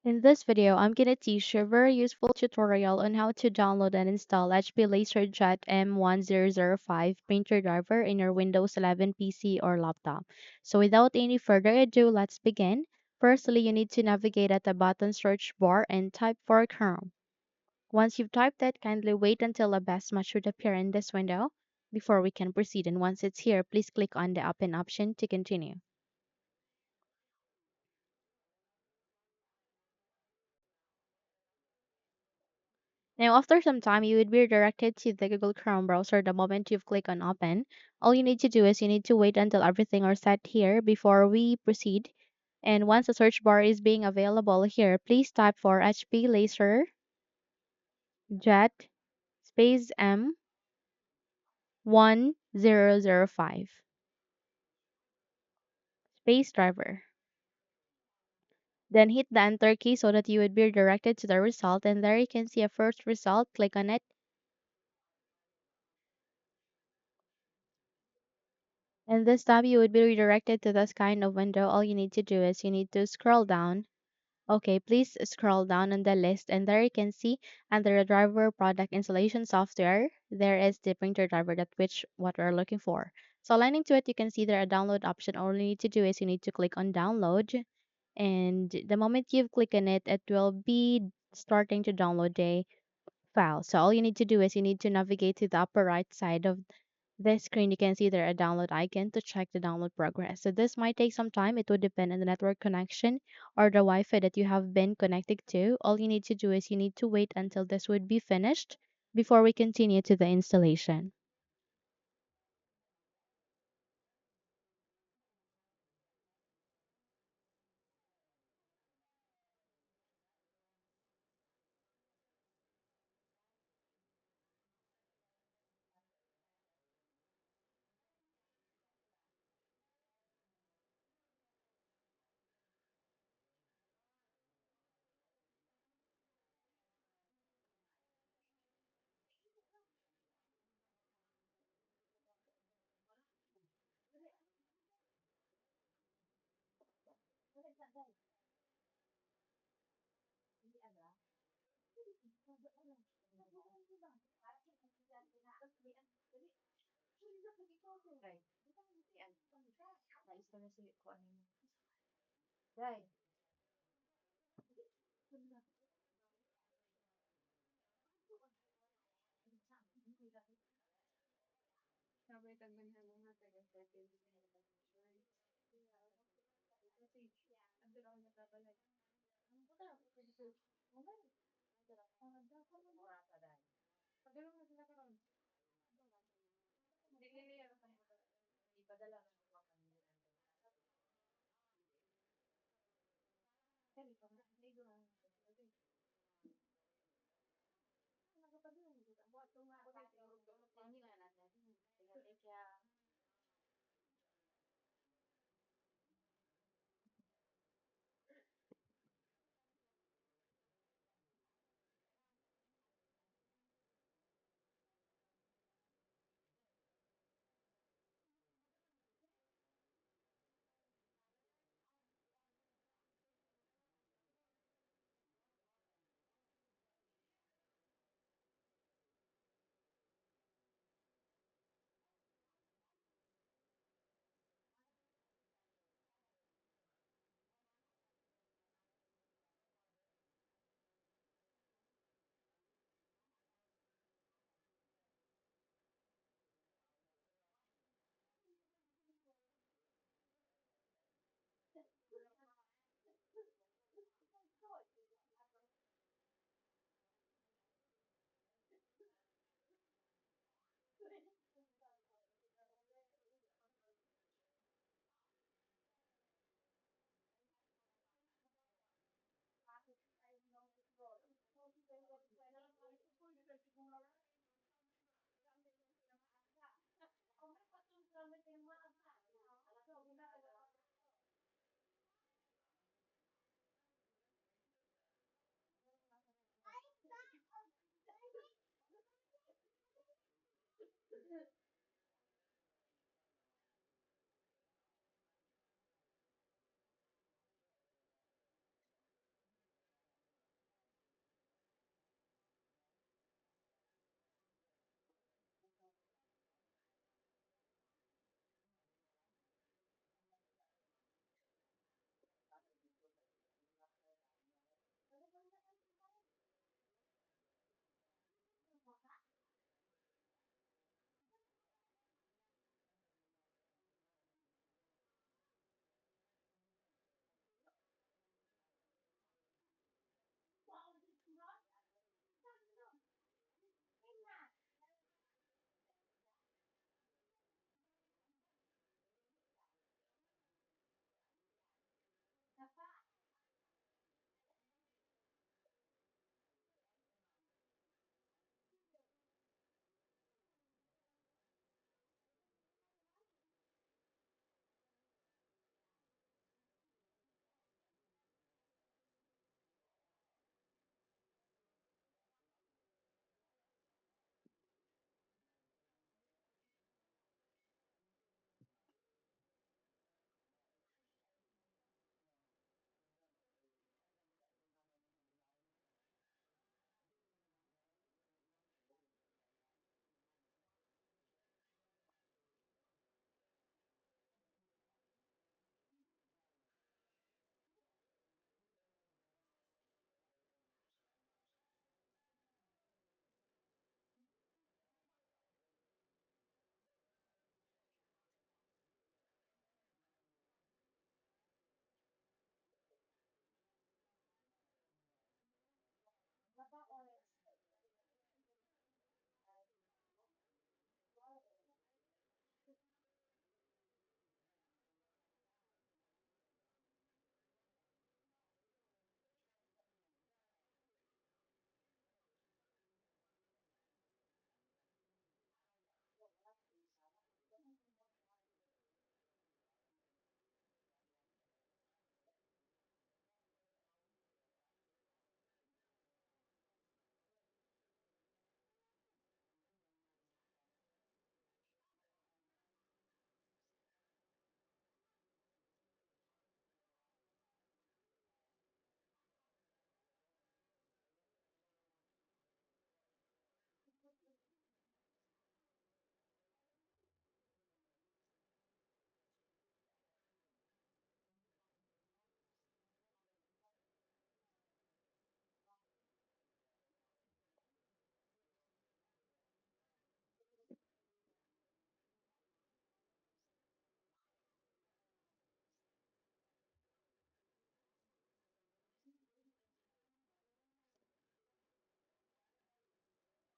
In this video, I'm gonna teach you a very useful tutorial on how to download and install HP LaserJet M1005 printer driver in your Windows 11 PC or laptop. So without any further ado, let's begin. Firstly, you need to navigate at the bottom search bar and type for Chrome. Once you've typed it, kindly wait until a best match should appear in this window before we can proceed. And once it's here, please click on the open option to continue. Now, after some time, you would be redirected to the Google Chrome browser the moment you've clicked on open. All you need to do is you need to wait until everything are set here before we proceed. And once the search bar is being available here, please type for HP Laser Jet space M1005 space driver. Then hit the enter key so that you would be redirected to the result. And there you can see a first result. Click on it. And this time you would be redirected to this kind of window. All you need to do is you need to scroll down. Okay, please scroll down on the list and there you can see under the driver product installation software, there is the printer driver that which what we're looking for. So aligning to it, you can see there a download option. All you need to do is you need to click on download and the moment you click on it, it will be starting to download the file. So all you need to do is you need to navigate to the upper right side of this screen. You can see there a download icon to check the download progress. So this might take some time. It would depend on the network connection or the Wi-Fi that you have been connected to. All you need to do is you need to wait until this would be finished before we continue to the installation.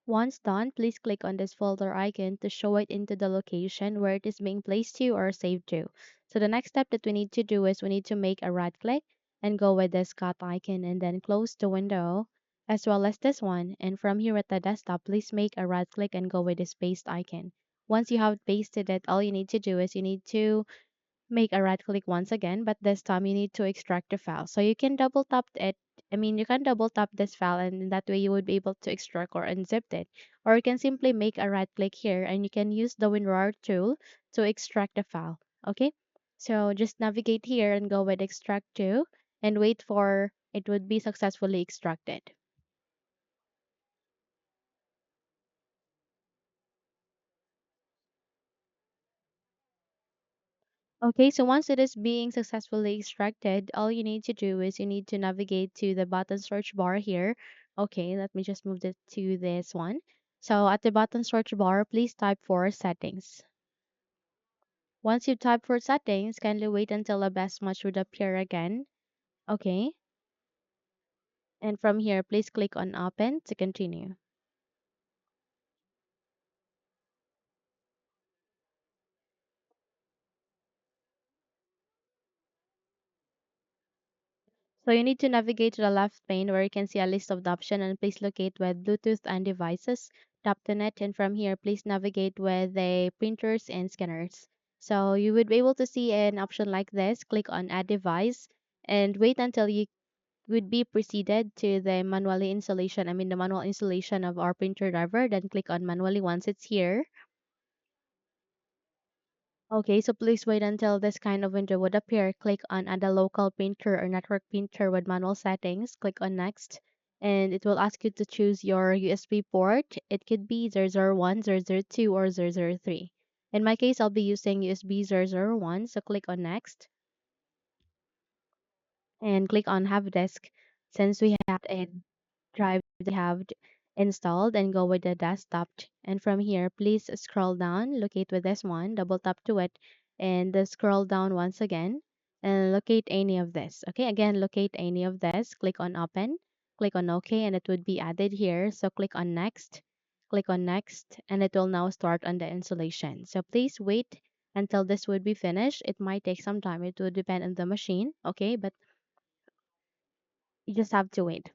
Once done, please click on this folder icon to show it into the location where it is being placed to or saved to. So the next step that we need to do is we need to make a right click and go with this cut icon and then close the window as well as this one. And from here at the desktop, please make a right click and go with this paste icon. Once you have pasted it, all you need to do is you need to make a right click once again, but this time you need to extract the file. So you can double tap it. You can double tap this file and in that way you would be able to extract or unzip it. Or you can simply make a right click here and you can use the WinRAR tool to extract the file. Okay? So just navigate here and go with extract to and wait for it would be successfully extracted. Okay, so once it is being successfully extracted, all you need to do is you need to navigate to the button search bar here. Okay, let me just move it to this one. So at the button search bar, please type for settings. Once you type for settings, kindly wait until a best match would appear again. Okay, and from here, please click on open to continue. So you need to navigate to the left pane where you can see a list of the option and please locate with Bluetooth and devices. Tap on it and from here please navigate with the printers and scanners. So you would be able to see an option like this. Click on add device and wait until you would be proceeded to the the manual installation of our printer driver. Then click on manually once it's here. Okay, so please wait until this kind of window would appear. Click on add a local printer or network printer with manual settings. Click on next and it will ask you to choose your USB port. It could be 001, 002 or 003. In my case, I'll be using USB 001, so click on next and click on have disk since we have a drive they have installed and go with the desktop. And from here, please scroll down, locate with this one, double tap to it, and scroll down once again and locate any of this. Okay, again, locate any of this, click on open, click on OK, and it would be added here. So click on next, and it will now start on the installation. So please wait until this would be finished. It might take some time. It would depend on the machine. Okay, but you just have to wait.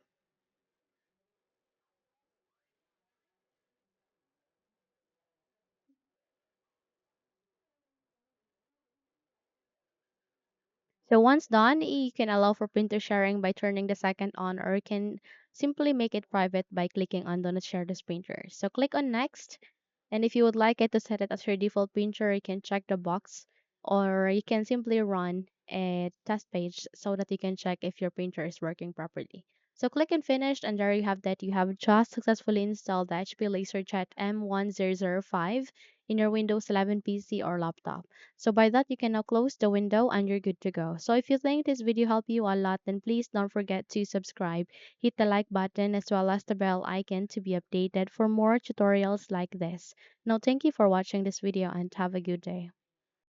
So once done, you can allow for printer sharing by turning the second on, or you can simply make it private by clicking on do not share this printer. So click on next, and if you would like it to set it as your default printer, you can check the box, or you can simply run a test page so that you can check if your printer is working properly. So click and finish, and there you have that. You have just successfully installed the HP LaserJet M1005 in your Windows 11 PC or laptop. So by that, you can now close the window and you're good to go. So if you think this video helped you a lot, then please don't forget to subscribe, hit the like button as well as the bell icon to be updated for more tutorials like this. Now, thank you for watching this video and have a good day.